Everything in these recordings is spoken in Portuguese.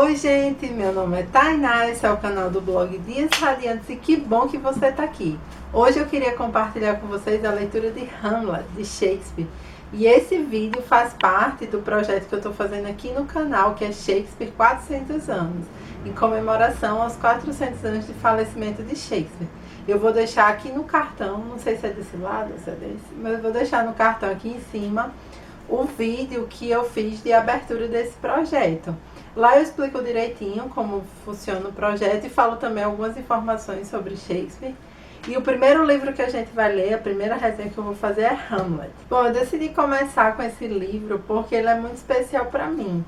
Oi gente, meu nome é Tainá, esse é o canal do blog Dias Radiantes e que bom que você está aqui. Hoje eu queria compartilhar com vocês a leitura de Hamlet, de Shakespeare. E esse vídeo faz parte do projeto que eu estou fazendo aqui no canal, que é Shakespeare 400 anos, em comemoração aos 400 anos de falecimento de Shakespeare. Eu vou deixar aqui no cartão, não sei se é desse lado ou se é desse, mas eu vou deixar no cartão aqui em cima o vídeo que eu fiz de abertura desse projeto. Lá eu explico direitinho como funciona o projeto e falo também algumas informações sobre Shakespeare. E o primeiro livro que a gente vai ler, a primeira resenha que eu vou fazer é Hamlet. Bom, eu decidi começar com esse livro porque ele é muito especial para mim.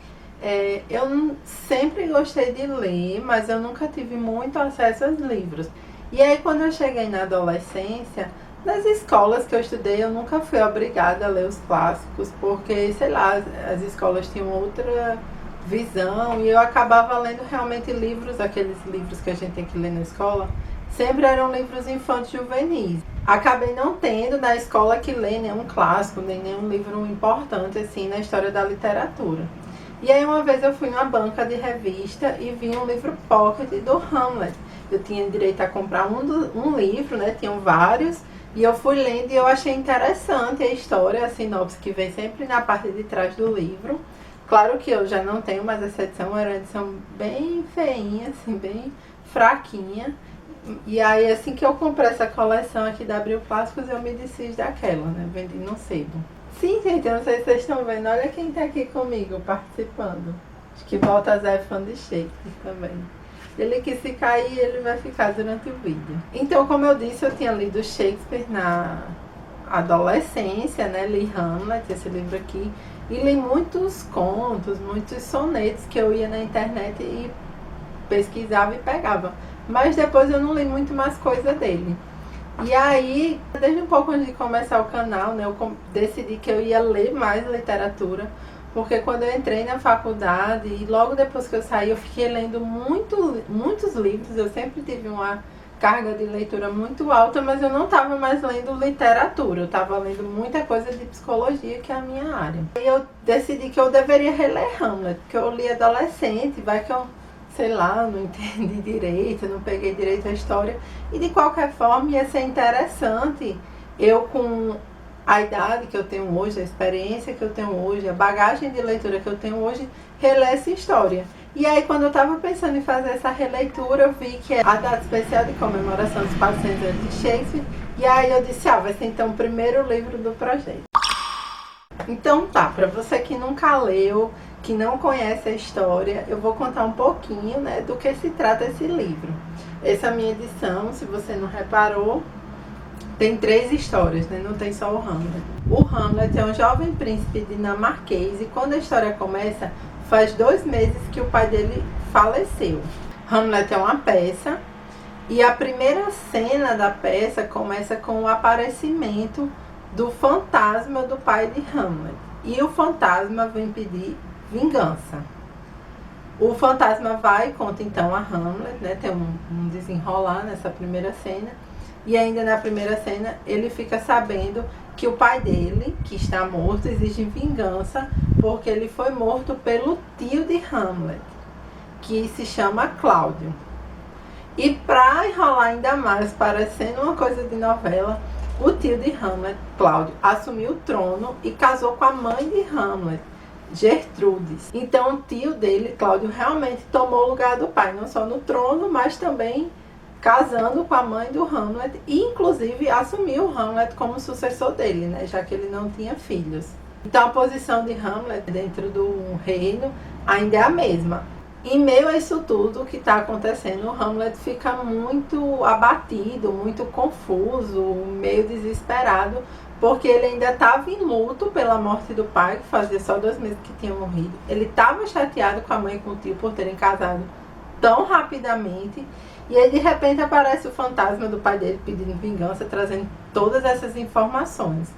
Eu sempre gostei de ler, mas eu nunca tive muito acesso aos livros. E aí quando eu cheguei na adolescência, nas escolas que eu estudei, eu nunca fui obrigada a ler os clássicos, porque, sei lá, as escolas tinham outra visão e eu acabava lendo realmente livros, aqueles livros que a gente tem que ler na escola, sempre eram livros infantis juvenis. Acabei não tendo na escola que ler nenhum clássico, nem nenhum livro importante assim na história da literatura. E aí uma vez eu fui numa banca de revista e vi um livro pocket do Hamlet. Eu tinha direito a comprar um livro, né? Tinham vários. E eu fui lendo e eu achei interessante a história, a sinopse que vem sempre na parte de trás do livro. Claro que eu já não tenho mais essa edição, era uma edição bem feinha, assim, bem fraquinha. E aí, assim que eu comprei essa coleção aqui da Abril Clássicos, eu me desfiz daquela, né? Vendi no sebo. Sim, gente, eu não sei se vocês estão vendo, olha quem tá aqui comigo, participando. Acho que Baltazar é fã de Shakespeare também. Ele que se cair, ele vai ficar durante o vídeo. Então, como eu disse, eu tinha lido Shakespeare na adolescência, né? Li Hamlet, esse livro aqui. E li muitos contos, muitos sonetos que eu ia na internet e pesquisava e pegava. Mas depois eu não li muito mais coisa dele. E aí, desde um pouco antes de começar o canal, né? Eu decidi que eu ia ler mais literatura. Porque quando eu entrei na faculdade e logo depois que eu saí, eu fiquei lendo muitos livros. Eu sempre tive uma carga de leitura muito alta, mas eu não estava mais lendo literatura. Eu estava lendo muita coisa de psicologia, que é a minha área. E eu decidi que eu deveria reler Hamlet, porque eu li adolescente, vai que eu, sei lá, não entendi direito, não peguei direito a história. E de qualquer forma ia ser interessante eu com a idade que eu tenho hoje, a experiência que eu tenho hoje, a bagagem de leitura que eu tenho hoje, reler essa história. E aí, quando eu estava pensando em fazer essa releitura, eu vi que é a data especial de comemoração dos 400 anos de Shakespeare. E aí eu disse, vai ser então o primeiro livro do projeto. Então tá, para você que nunca leu, que não conhece a história, eu vou contar um pouquinho, né, do que se trata esse livro. Essa é a minha edição, se você não reparou, tem 3 histórias, né? Não tem só o Hamlet. O Hamlet é um jovem príncipe dinamarquês e quando a história começa, faz 2 meses que o pai dele faleceu. Hamlet é uma peça e a primeira cena da peça começa com o aparecimento do fantasma do pai de Hamlet. E o fantasma vem pedir vingança. O fantasma vai e conta então a Hamlet, né? Tem um desenrolar nessa primeira cena. E ainda na primeira cena, ele fica sabendo que o pai dele, que está morto, exige vingança porque ele foi morto pelo tio de Hamlet, que se chama Cláudio. E para enrolar ainda mais, parecendo uma coisa de novela, o tio de Hamlet, Cláudio, assumiu o trono e casou com a mãe de Hamlet, Gertrudes. Então o tio dele, Cláudio, realmente tomou o lugar do pai, não só no trono, mas também casando com a mãe do Hamlet e inclusive assumiu o Hamlet como sucessor dele, né, já que ele não tinha filhos. Então a posição de Hamlet dentro do reino ainda é a mesma. Em meio a isso tudo que está acontecendo, o Hamlet fica muito abatido, muito confuso, meio desesperado, porque ele ainda estava em luto pela morte do pai, que fazia só 2 meses que tinha morrido. Ele estava chateado com a mãe e com o tio por terem casado tão rapidamente. E aí de repente aparece o fantasma do pai dele pedindo vingança, trazendo todas essas informações.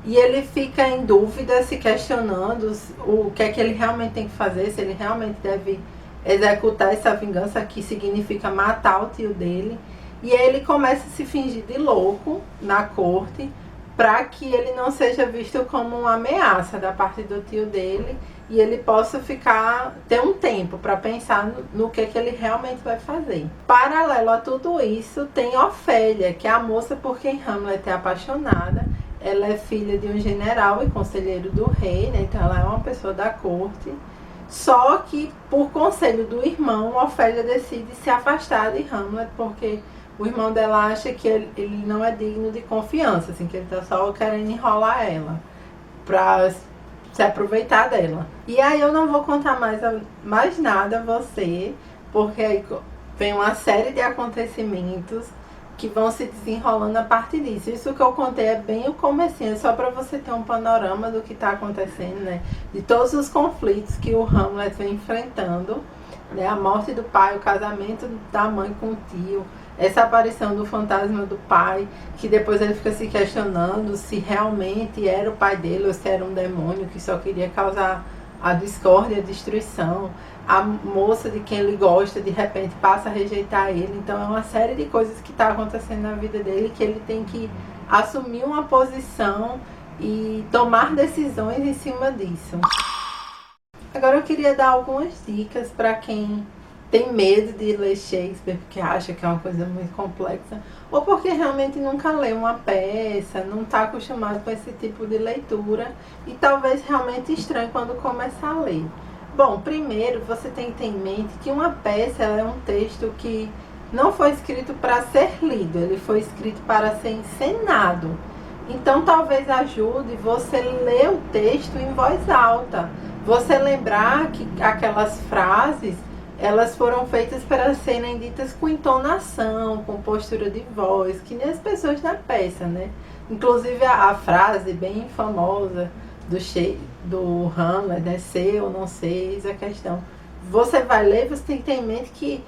E ele fica em dúvida, se questionando o que é que ele realmente tem que fazer, se ele realmente deve executar essa vingança, que significa matar o tio dele. E aí ele começa a se fingir de louco na corte para que ele não seja visto como uma ameaça da parte do tio dele e ele possa ter um tempo para pensar no que ele realmente vai fazer. Paralelo a tudo isso, tem Ofélia, que é a moça por quem Hamlet é apaixonada. Ela é filha de um general e conselheiro do rei, né? Então ela é uma pessoa da corte. Só que, por conselho do irmão, Ofélia decide se afastar de Hamlet, porque o irmão dela acha que ele não é digno de confiança, assim, que ele tá só querendo enrolar ela, pra se aproveitar dela. E aí eu não vou contar mais nada a você, porque aí vem uma série de acontecimentos que vão se desenrolando a partir disso. Isso que eu contei é bem o comecinho, só para você ter um panorama do que está acontecendo, né? De todos os conflitos que o Hamlet vem enfrentando, né? A morte do pai, o casamento da mãe com o tio, essa aparição do fantasma do pai, que depois ele fica se questionando se realmente era o pai dele ou se era um demônio que só queria causar a discórdia, a destruição. A moça de quem ele gosta de repente passa a rejeitar ele. Então é uma série de coisas que está acontecendo na vida dele que ele tem que assumir uma posição e tomar decisões em cima disso. Agora eu queria dar algumas dicas para quem tem medo de ler Shakespeare porque acha que é uma coisa muito complexa ou porque realmente nunca leu uma peça, não está acostumado com esse tipo de leitura e talvez realmente estranhe quando começar a ler. Bom, primeiro você tem que ter em mente que uma peça é um texto que não foi escrito para ser lido, ele foi escrito para ser encenado. Então talvez ajude você ler o texto em voz alta, você lembrar que aquelas frases elas foram feitas para serem ditas com entonação, com postura de voz, que nem as pessoas na peça, né? Inclusive a frase bem famosa do Hamlet, né? Ser ou não ser, eis a questão. Você vai ler, você tem que ter em mente que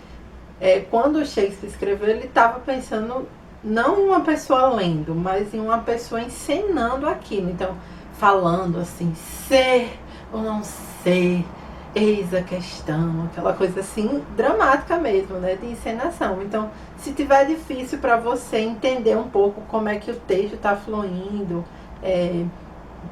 quando o Shakespeare escreveu, ele estava pensando não em uma pessoa lendo, mas em uma pessoa encenando aquilo. Então, falando assim, ser ou não ser, eis a questão, aquela coisa assim, dramática mesmo, né, de encenação. Então, se tiver difícil para você entender um pouco como é que o texto está fluindo,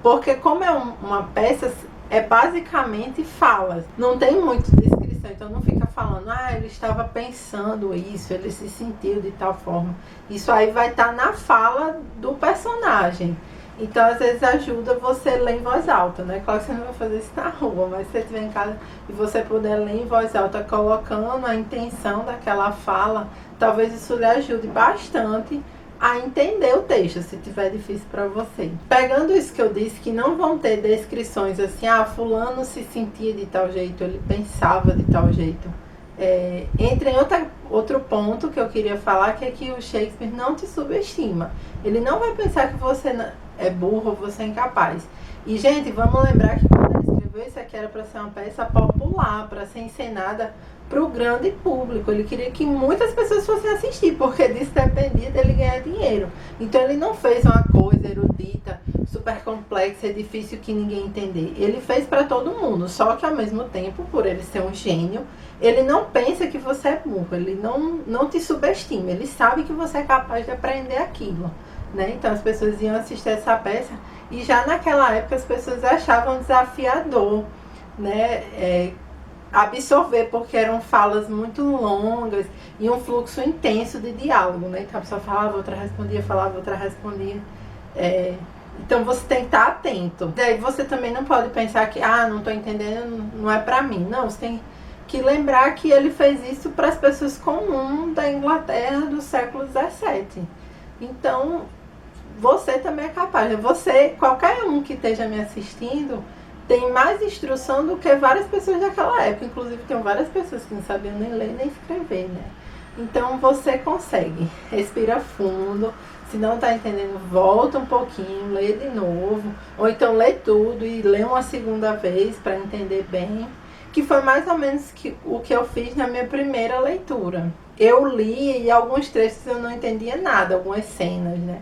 porque como é uma peça, é basicamente falas, não tem muito descrição, então não fica falando, ele estava pensando isso, ele se sentiu de tal forma. Isso aí vai estar na fala do personagem. Então, às vezes ajuda você ler em voz alta, né? Claro que você não vai fazer isso na rua, mas se você estiver em casa e você puder ler em voz alta, colocando a intenção daquela fala, talvez isso lhe ajude bastante a entender o texto, se tiver difícil para você. Pegando isso que eu disse, que não vão ter descrições assim, fulano se sentia de tal jeito, ele pensava de tal jeito. Entra em outro ponto que eu queria falar, que é que o Shakespeare não te subestima. Ele não vai pensar que você é burro ou você é incapaz. E, gente, vamos lembrar que quando ele escreveu isso aqui era para ser uma peça popular, para ser encenada para o grande público. Ele queria que muitas pessoas fossem assistir, porque disso dependia dele ganhar dinheiro. Então ele não fez uma coisa erudita, super complexa e difícil que ninguém entender. Ele fez para todo mundo, só que ao mesmo tempo, por ele ser um gênio, ele não pensa que você é burro, ele não te subestima, ele sabe que você é capaz de aprender aquilo, né? Então as pessoas iam assistir essa peça e já naquela época as pessoas achavam desafiador, né? Absorver, porque eram falas muito longas e um fluxo intenso de diálogo, né? Então a pessoa falava, outra respondia, falava, outra respondia. Então você tem que estar atento. Daí você também não pode pensar que, não estou entendendo, não é para mim. Não, você tem que lembrar que ele fez isso para as pessoas comuns da Inglaterra do século XVII. Então você também é capaz. Qualquer um que esteja me assistindo, tem mais instrução do que várias pessoas daquela época. Inclusive, tem várias pessoas que não sabiam nem ler nem escrever, né? Então, você consegue. Respira fundo. Se não está entendendo, volta um pouquinho, lê de novo. Ou então, lê tudo e lê uma segunda vez para entender bem. Que foi mais ou menos o que eu fiz na minha primeira leitura. Eu li e alguns trechos eu não entendia nada, algumas cenas, né?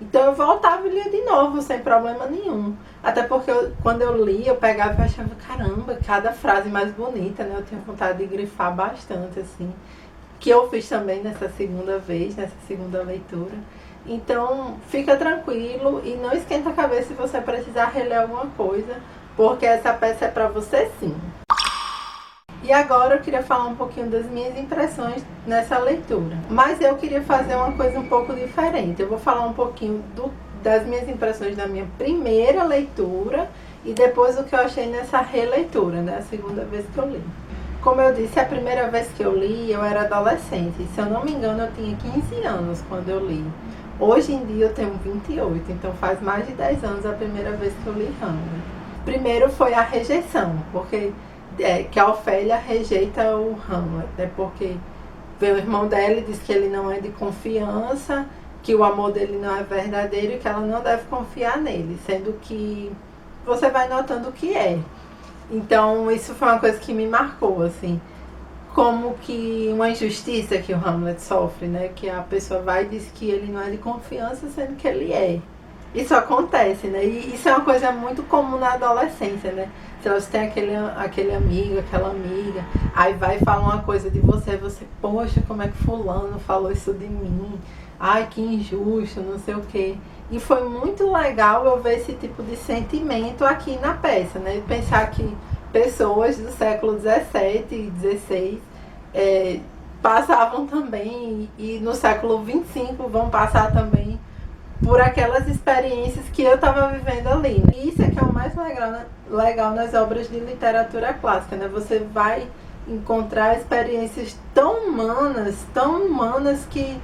Então eu voltava e lia de novo, sem problema nenhum. Até porque quando eu li, eu pegava e achava, caramba, cada frase mais bonita, né? Eu tinha vontade de grifar bastante, assim. Que eu fiz também nessa segunda vez, nessa segunda leitura. Então fica tranquilo e não esquenta a cabeça se você precisar reler alguma coisa, porque essa peça é para você sim. E agora eu queria falar um pouquinho das minhas impressões nessa leitura. Mas eu queria fazer uma coisa um pouco diferente. Eu vou falar um pouquinho das minhas impressões da minha primeira leitura e depois o que eu achei nessa releitura, né? A segunda vez que eu li. Como eu disse, a primeira vez que eu li, eu era adolescente. Se eu não me engano, eu tinha 15 anos quando eu li. Hoje em dia eu tenho 28, então faz mais de 10 anos a primeira vez que eu li Hamlet. Primeiro foi a rejeição, porque que a Ofélia rejeita o Hamlet, né? Porque vê o irmão dela e diz que ele não é de confiança, que o amor dele não é verdadeiro e que ela não deve confiar nele, sendo que você vai notando que é. Então isso foi uma coisa que me marcou, assim, como que uma injustiça que o Hamlet sofre, né? Que a pessoa vai e diz que ele não é de confiança, sendo que ele é. Isso acontece, né? E isso é uma coisa muito comum na adolescência, né? Se você tem aquele amigo, aquela amiga, aí vai falar uma coisa de você, poxa, como é que fulano falou isso de mim? Ai, que injusto, não sei o quê. E foi muito legal eu ver esse tipo de sentimento aqui na peça, né? Pensar que pessoas do século XVII e XVI passavam também, e no século XXV vão passar também por aquelas experiências que eu estava vivendo ali, né? E isso é que é o mais legal nas obras de literatura clássica, né? Você vai encontrar experiências tão humanas que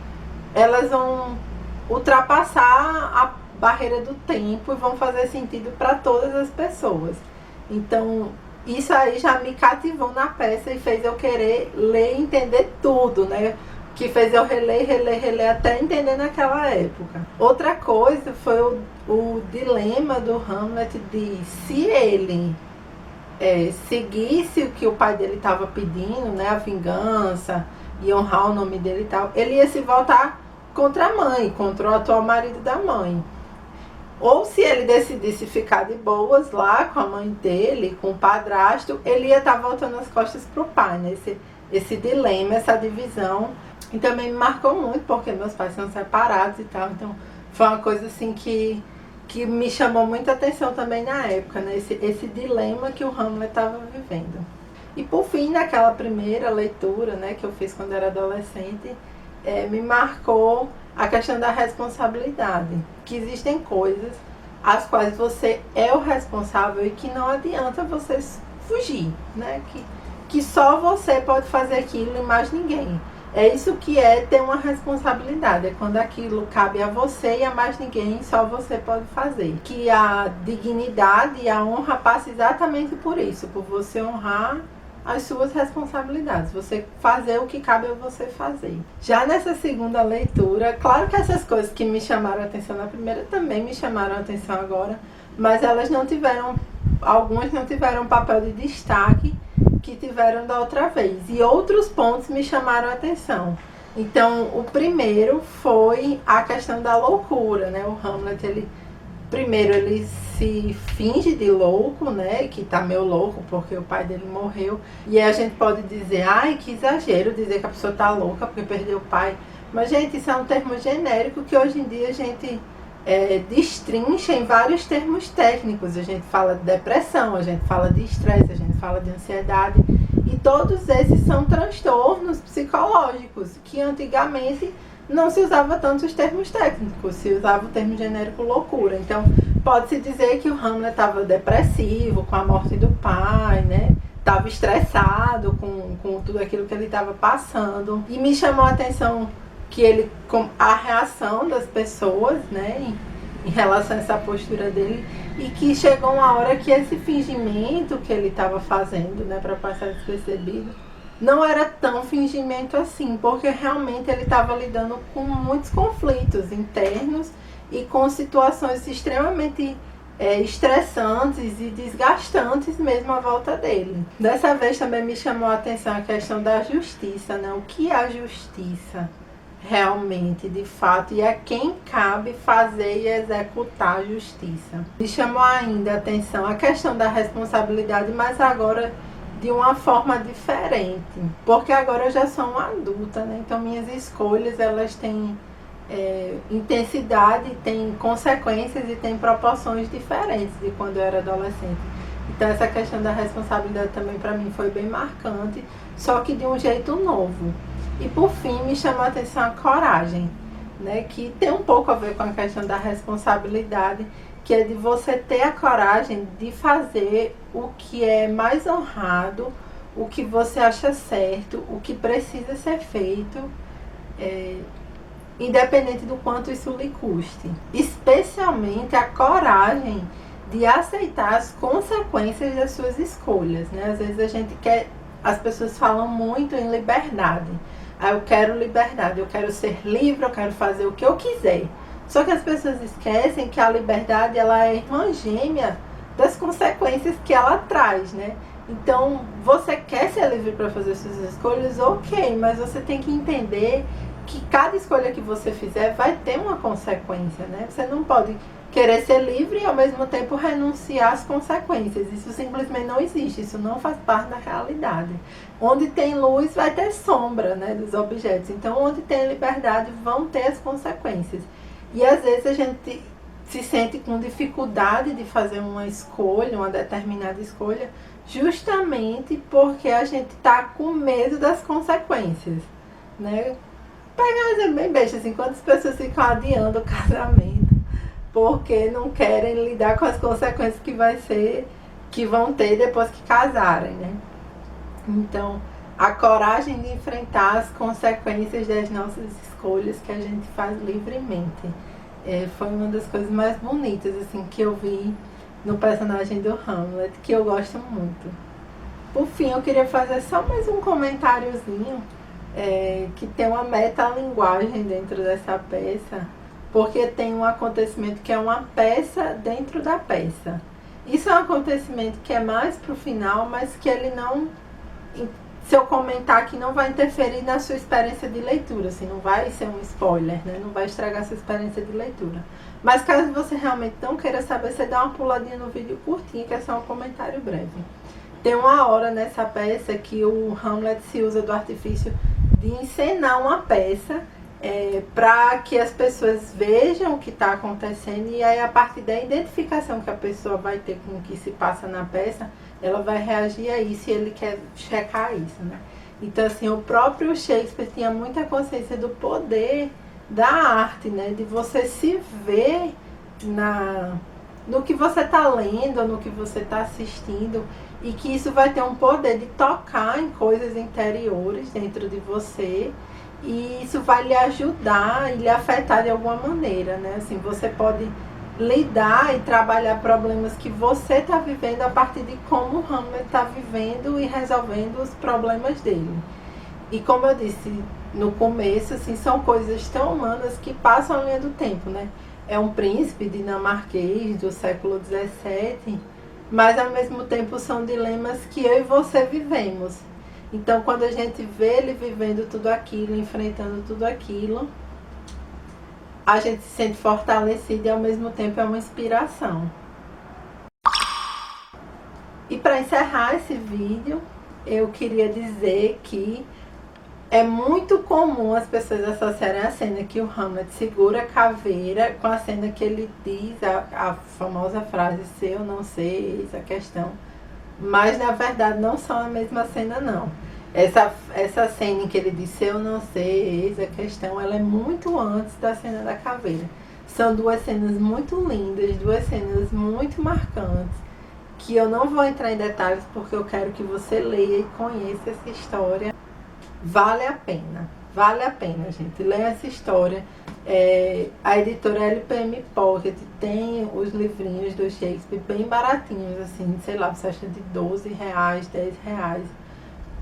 elas vão ultrapassar a barreira do tempo e vão fazer sentido para todas as pessoas. Então, isso aí já me cativou na peça e fez eu querer ler e entender tudo, né? Que fez eu reler até entender naquela época. Outra coisa foi o dilema do Hamlet de se ele seguisse o que o pai dele estava pedindo, né, a vingança e honrar o nome dele e tal, ele ia se voltar contra a mãe, contra o atual marido da mãe. Ou se ele decidisse ficar de boas lá com a mãe dele, com o padrasto, ele ia estar voltando as costas pro pai, né? Esse dilema, essa divisão. E também me marcou muito, porque meus pais são separados e tal. Então, foi uma coisa assim que me chamou muita atenção também na época, né? Esse dilema que o Hamlet estava vivendo. E por fim, naquela primeira leitura, né, que eu fiz quando era adolescente, me marcou a questão da responsabilidade. Que existem coisas às quais você é o responsável e que não adianta você fugir, né? Que só você pode fazer aquilo e mais ninguém. É isso que é ter uma responsabilidade, é quando aquilo cabe a você e a mais ninguém, só você pode fazer. Que a dignidade e a honra passa exatamente por isso, por você honrar as suas responsabilidades, você fazer o que cabe a você fazer. Já nessa segunda leitura, claro que essas coisas que me chamaram a atenção na primeira também me chamaram a atenção agora, mas elas não tiveram, algumas não tiveram papel de destaque que tiveram da outra vez, e outros pontos me chamaram a atenção. Então, o primeiro foi a questão da loucura, né? O Hamlet, ele se finge de louco, né? Que tá meio louco porque o pai dele morreu. E aí a gente pode dizer, ai, que exagero dizer que a pessoa tá louca porque perdeu o pai. Mas, gente, isso é um termo genérico que hoje em dia a gente destrincha em vários termos técnicos. A gente fala de depressão, a gente fala de estresse, a gente fala de ansiedade. E todos esses são transtornos psicológicos que antigamente não se usava tanto os termos técnicos, se usava o termo genérico loucura. Então, pode-se dizer que o Hamlet estava depressivo com a morte do pai, né? Estava estressado com tudo aquilo que ele estava passando. E me chamou a atenção que a reação das pessoas, né, em relação a essa postura dele, e que chegou uma hora que esse fingimento que ele estava fazendo, né, para passar despercebido, não era tão fingimento assim, porque realmente ele estava lidando com muitos conflitos internos e com situações extremamente estressantes e desgastantes mesmo à volta dele. Dessa vez também me chamou a atenção a questão da justiça, né? O que é a justiça realmente, de fato, e a quem cabe fazer e executar a justiça. Me chamou ainda a atenção a questão da responsabilidade, mas agora de uma forma diferente, porque agora eu já sou uma adulta, né? Então minhas escolhas, elas têm intensidade, tem consequências e tem proporções diferentes de quando eu era adolescente. Então essa questão da responsabilidade também para mim foi bem marcante, só que de um jeito novo. E por fim me chamou a atenção a coragem, né, que tem um pouco a ver com a questão da responsabilidade, que é de você ter a coragem de fazer o que é mais honrado, o que você acha certo, o que precisa ser feito, independente do quanto isso lhe custe. Especialmente a coragem de aceitar as consequências das suas escolhas, né? Às vezes a gente quer, as pessoas falam muito em liberdade. Eu quero liberdade, eu quero ser livre, eu quero fazer o que eu quiser. Só que as pessoas esquecem que a liberdade, ela é irmã gêmea das consequências que ela traz, né? Então, você quer ser livre para fazer suas escolhas, ok, mas você tem que entender que cada escolha que você fizer vai ter uma consequência, né? Você não pode querer ser livre e ao mesmo tempo renunciar às consequências. Isso simplesmente não existe, isso não faz parte da realidade. Onde tem luz vai ter sombra, né, dos objetos. Então, onde tem liberdade vão ter as consequências. E às vezes a gente se sente com dificuldade de fazer uma escolha, uma determinada escolha, justamente porque a gente está com medo das consequências, né? Pegar um exemplo bem besta, assim, quantas pessoas ficam adiando o casamento porque não querem lidar com as consequências que vão ter depois que casarem, né? Então, a coragem de enfrentar as consequências das nossas escolhas que a gente faz livremente. Foi uma das coisas mais bonitas assim, que eu vi no personagem do Hamlet, que eu gosto muito. Por fim, eu queria fazer só mais um comentáriozinho, que tem uma metalinguagem dentro dessa peça, porque tem um acontecimento que é uma peça dentro da peça. Isso é um acontecimento que é mais pro final, mas que ele não, se eu comentar aqui, não vai interferir na sua experiência de leitura, assim, não vai ser um spoiler, né? Não vai estragar a sua experiência de leitura. Mas caso você realmente não queira saber, você dá uma puladinha no vídeo curtinho, que é só um comentário breve. Tem uma hora nessa peça que o Hamlet se usa do artifício de encenar uma peça, para que as pessoas vejam o que está acontecendo, e aí a partir da identificação que a pessoa vai ter com o que se passa na peça, ela vai reagir a isso e ele quer checar isso, né? Então, assim, o próprio Shakespeare tinha muita consciência do poder da arte, né? De você se ver no que você está lendo, no que você está assistindo, e que isso vai ter um poder de tocar em coisas interiores dentro de você, e isso vai lhe ajudar e lhe afetar de alguma maneira, né? Assim, você pode lidar e trabalhar problemas que você está vivendo a partir de como o Hamlet está vivendo e resolvendo os problemas dele. E como eu disse no começo, assim, são coisas tão humanas que passam a linha do tempo, né? É um príncipe dinamarquês do século XVII, mas ao mesmo tempo são dilemas que eu e você vivemos. Então, quando a gente vê ele vivendo tudo aquilo, enfrentando tudo aquilo, a gente se sente fortalecido e ao mesmo tempo é uma inspiração. E para encerrar esse vídeo, eu queria dizer que é muito comum as pessoas associarem a cena que o Hamlet segura a caveira com a cena que ele diz a famosa frase, sei ou não sei, eis a questão. Mas na verdade não são a mesma cena, não. Essa cena em que ele diz sei ou não sei, eis a questão, ela é muito antes da cena da caveira. São duas cenas muito lindas, duas cenas muito marcantes, que eu não vou entrar em detalhes porque eu quero que você leia e conheça essa história. Vale a pena, gente. Leia essa história. A editora LPM Pocket tem os livrinhos do Shakespeare bem baratinhos, assim, sei lá, você acha de R$12, R$10,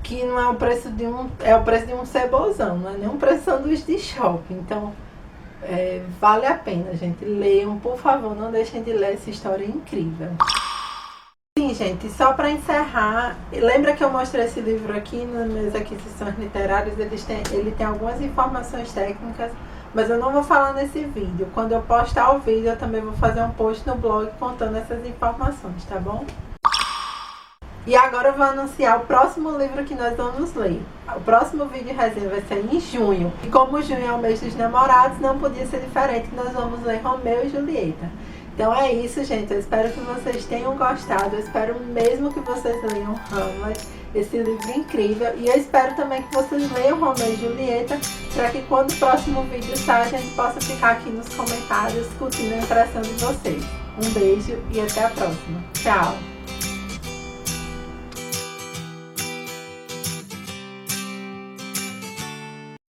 que não é o preço de é o preço de um cebozão, não é nem um preço de sanduíche de shopping. Então, vale a pena, gente. Leiam, por favor, não deixem de ler essa história incrível. Sim, gente, só para encerrar, lembra que eu mostrei esse livro aqui nas minhas aquisições literárias? Ele tem algumas informações técnicas, mas eu não vou falar nesse vídeo. Quando eu postar o vídeo, eu também vou fazer um post no blog contando essas informações, tá bom? E agora eu vou anunciar o próximo livro que nós vamos ler. O próximo vídeo resenha vai ser em junho. E como junho é o mês dos namorados, não podia ser diferente, nós vamos ler Romeu e Julieta. Então é isso, gente. Eu espero que vocês tenham gostado. Eu espero mesmo que vocês leiam Hamlet, esse livro incrível. E eu espero também que vocês leiam Romeu e Julieta, para que quando o próximo vídeo sair, a gente possa ficar aqui nos comentários discutindo a impressão de vocês. Um beijo e até a próxima. Tchau!